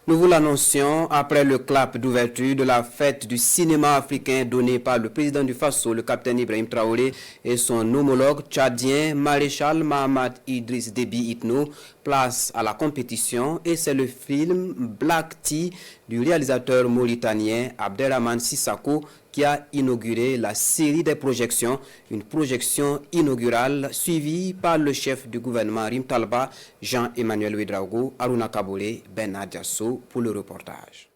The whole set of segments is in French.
Nous vous l'annoncions après le clap d'ouverture de la fête du cinéma africain donné par le président du Faso, le capitaine Ibrahim Traoré, et son homologue tchadien, maréchal Mahamat Idriss Déby Itno, place à la compétition, et c'est le film Black Tea du réalisateur mauritanien Abdelrahman Sissako qui a inauguré la série des projections, une projection inaugurale suivie par le chef du gouvernement Rim Talba, Jean-Emmanuel Ouedraogo, Aruna Kabore, Bernard Diasso pour le reportage.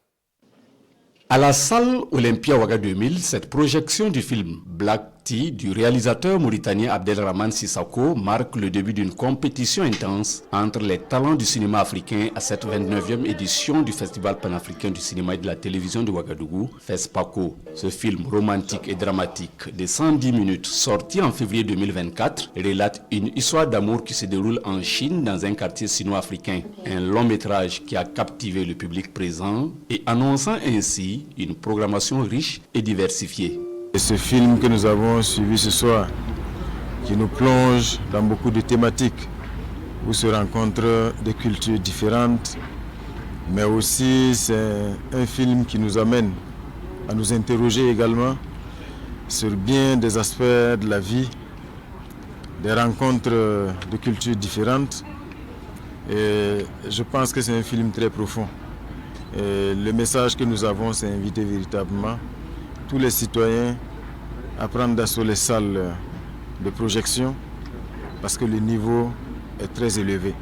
À la salle Olympia Ouaga 2000, cette projection du film Black Tea du réalisateur mauritanien Abdelrahman Sissako marque le début d'une compétition intense entre les talents du cinéma africain à cette 29e édition du Festival panafricain du cinéma et de la télévision de Ouagadougou, FESPACO. Ce film romantique et dramatique de 110 minutes, sorti en février 2024, relate une histoire d'amour qui se déroule en Chine dans un quartier sino-africain. Un long métrage qui a captivé le public présent et annonçant ainsi une programmation riche et diversifiée. Et ce film que nous avons suivi ce soir, qui nous plonge dans beaucoup de thématiques, où se rencontrent des cultures différentes, mais aussi c'est un film qui nous amène à nous interroger également sur bien des aspects de la vie, des rencontres de cultures différentes. Et je pense que c'est un film très profond. Et le message que nous avons, c'est inviter véritablement tous les citoyens à prendre d'assaut les salles de projection parce que le niveau est très élevé.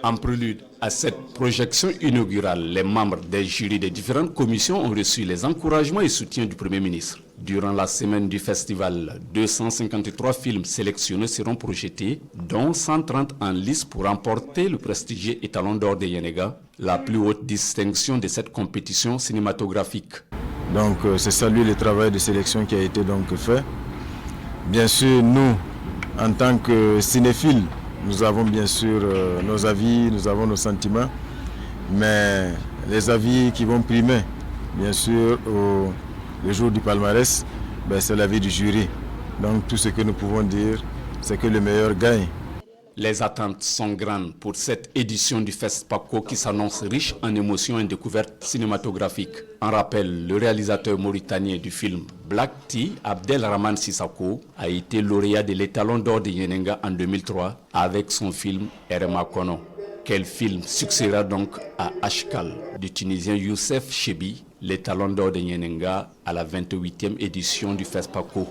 En prélude à cette projection inaugurale, les membres des jurys des différentes commissions ont reçu les encouragements et soutiens du Premier ministre. Durant la semaine du festival, 253 films sélectionnés seront projetés, dont 130 en lice pour remporter le prestigieux étalon d'or de Yenega, la plus haute distinction de cette compétition cinématographique. Donc c'est saluer le travail de sélection qui a été donc fait. Bien sûr, nous, en tant que cinéphiles, nous avons bien sûr nos avis, nous avons nos sentiments, mais les avis qui vont primer, bien sûr, le jour du palmarès, c'est l'avis du jury. Donc tout ce que nous pouvons dire, c'est que le meilleur gagne. Les attentes sont grandes pour cette édition du FESPACO qui s'annonce riche en émotions et découvertes cinématographiques. En rappel, le réalisateur mauritanien du film Black Tea, Abdelrahman Sissako, a été lauréat de l'étalon d'or de Yenenga en 2003 avec son film Erema Kono. Quel film succédera donc à Ashkal du Tunisien Youssef Chebi, l'étalon d'or de Yenenga à la 28e édition du FESPACO.